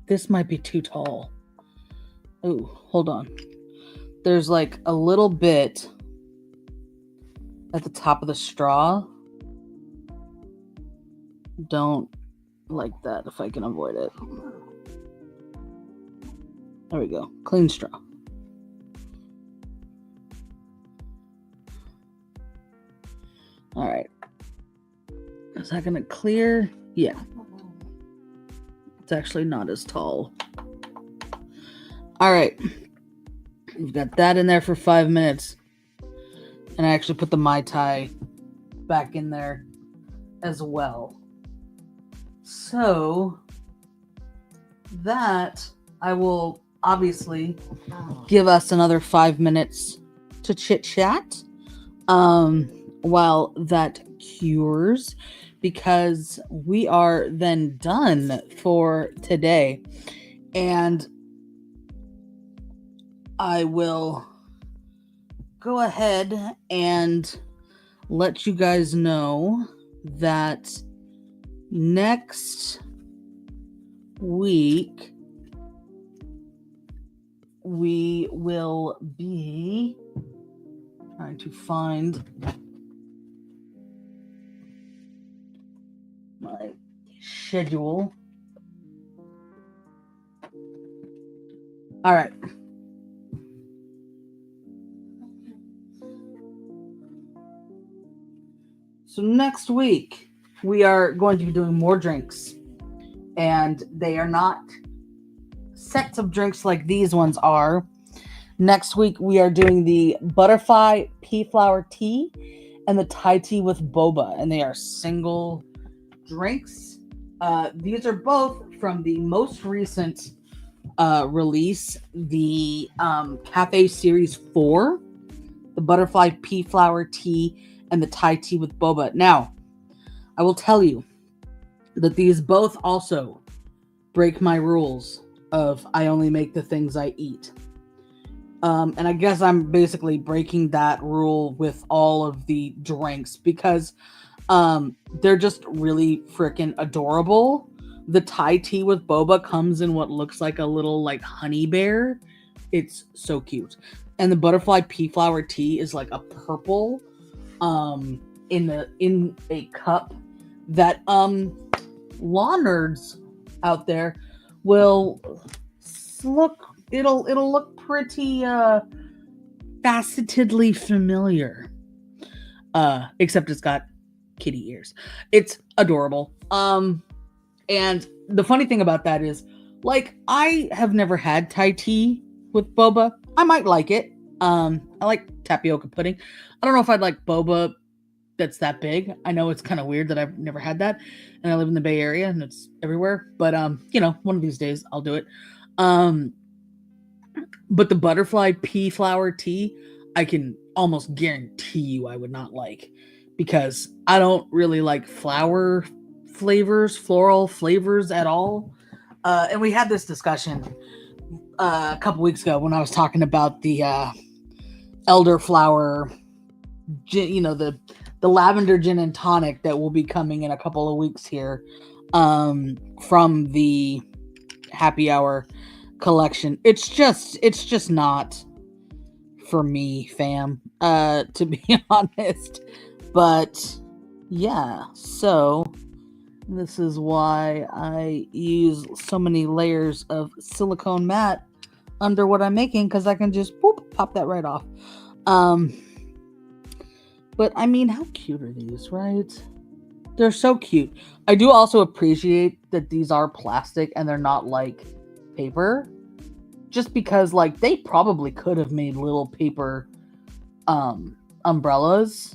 This might be too tall. Oh, hold on. There's like a little bit at the top of the straw. Don't like that if I can avoid it. There we go. Clean straw. All right. Is that going to clear? Yeah. It's actually not as tall. All right. We've got that in there for 5 minutes. And I actually put the Mai Tai back in there as well. So that I will obviously give us another 5 minutes to chit chat while that cures, because we are then done for today. And I will go ahead and let you guys know that next week we will be trying to find my schedule. All right. So next week we are going to be doing more drinks, and they are not sets of drinks like these ones are. Next week we are doing the butterfly pea flower tea and the Thai tea with boba, and they are single drinks. These are both from the most recent release, the Cafe Series 4, the butterfly pea flower tea and the Thai tea with boba. Now, I will tell you that these both also break my rules of I only make the things I eat. And I guess I'm basically breaking that rule with all of the drinks because they're just really freaking adorable. The Thai tea with boba comes in what looks like a little like honey bear. It's so cute. And the butterfly pea flower tea is like a purple in a cup that law nerds out there will look, it'll look pretty facetedly familiar, except it's got kitty ears. It's adorable. And the funny thing about that is, like, I have never had Thai tea with boba. I might like it. I like tapioca pudding. I don't know if I'd like boba that's that big. I know it's kind of weird that I've never had that, and I live in the Bay Area and it's everywhere, but you know, one of these days I'll do it. But the butterfly pea flower tea, I can almost guarantee you I would not like, because I don't really like floral flavors at all. And we had this discussion a couple weeks ago when I was talking about the elderflower, you know, the lavender gin and tonic that will be coming in a couple of weeks here from the happy hour collection. It's just not for me, fam, to be honest. But yeah, so this is why I use so many layers of silicone mat under what I'm making, because I can just pop that right off. But I mean, how cute are these, right? They're so cute. I do also appreciate that these are plastic and they're not like paper. just because like they probably could have made little paper umbrellas,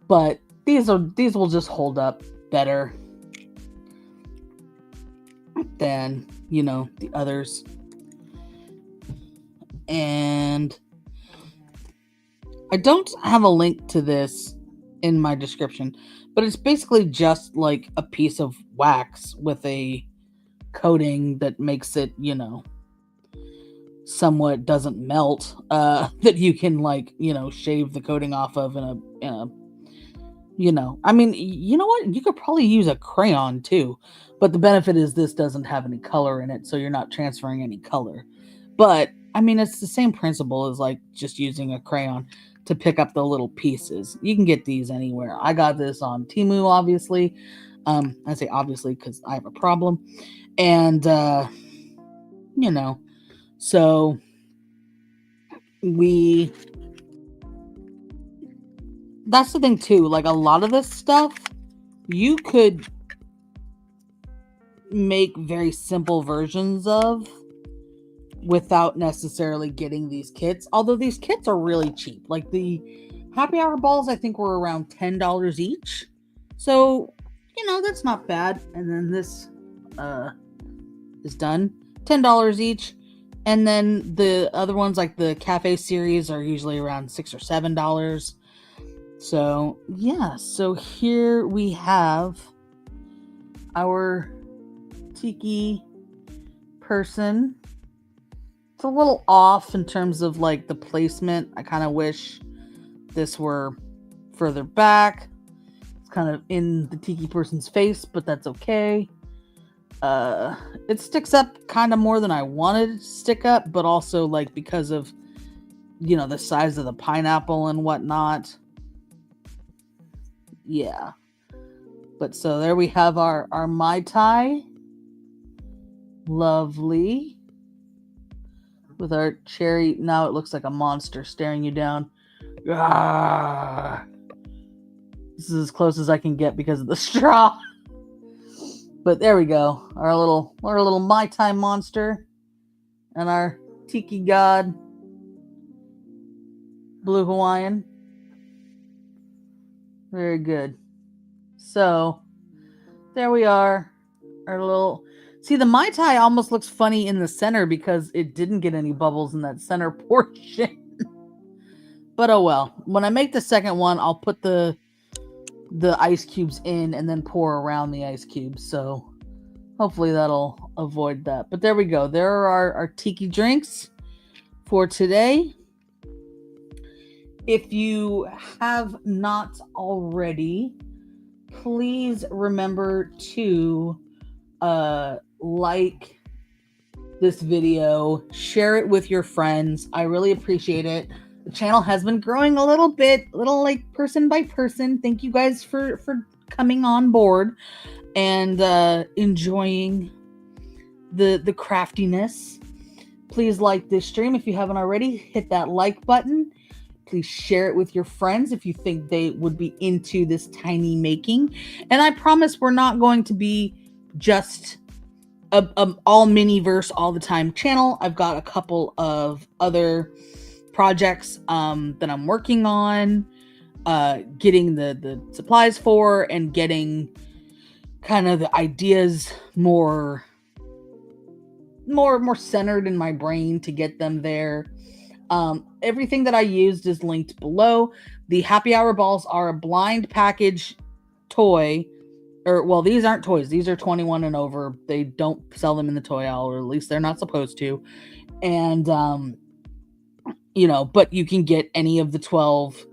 but these will just hold up better than, you know, the others. And I don't have a link to this in my description, but it's basically just like a piece of wax with a coating that makes it, you know, somewhat doesn't melt, that you can, like, you know, shave the coating off of in a you know, I mean, you know what, you could probably use a crayon too, but the benefit is this doesn't have any color in it, so you're not transferring any color. But I mean, it's the same principle as like just using a crayon to pick up the little pieces. You can get these anywhere. I got this on Temu, obviously. I say obviously because I have a problem. And you know, so that's the thing too. Like a lot of this stuff, you could make very simple versions of without necessarily getting these kits. Although these kits are really cheap. Like the happy hour balls, I think were around $10 each. So, you know, that's not bad. And then this is done. $10 each. And then the other ones, like the cafe series, are usually around $6 or $7. So yeah, so here we have our Tiki person. It's a little off in terms of like the placement. I kind of wish this were further back. It's kind of in the Tiki person's face, but that's okay. It sticks up kind of more than I wanted it to stick up, but also like because of, you know, the size of the pineapple and whatnot. Yeah. But so there we have our Mai Tai. Lovely. With our cherry. Now it looks like a monster staring you down. Ah! This is as close as I can get because of the straw. But there we go. Our little Mai Tai monster. And our Tiki god. Blue Hawaiian. Very good. So, there we are. Our little... See, the Mai Tai almost looks funny in the center because it didn't get any bubbles in that center portion. But oh well. When I make the second one, I'll put the ice cubes in and then pour around the ice cubes. So, hopefully that'll avoid that. But there we go. There are our Tiki drinks for today. If you have not already, please remember to like this video, share it with your friends. I really appreciate it. The channel has been growing a little bit, like person by person. Thank you guys for coming on board and enjoying the craftiness. Please like this stream if you haven't already. Hit that like button. Please share it with your friends if you think they would be into this tiny making. And I promise we're not going to be just a all Miniverse all the time channel. I've got a couple of other projects that I'm working on, getting the supplies for, and getting kind of the ideas more centered in my brain to get them there. Everything that I used is linked below. The happy hour balls are a blind package toy. Or, well, these aren't toys. These are 21 and over. They don't sell them in the toy aisle, or at least they're not supposed to. And, you know, but you can get any of the 12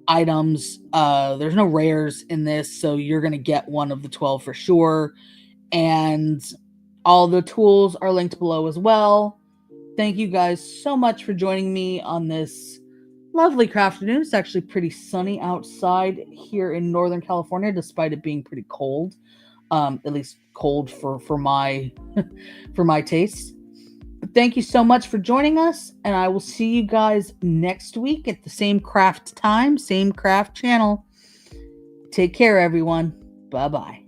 items. There's no rares in this, so you're going to get one of the 12 for sure. And all the tools are linked below as well. Thank you guys so much for joining me on this lovely Crafternoon. It's actually pretty sunny outside here in Northern California, despite it being pretty cold. At least cold for my for my taste. But thank you so much for joining us, and I will see you guys next week at the same craft time, same craft channel. Take care, everyone. Bye-bye.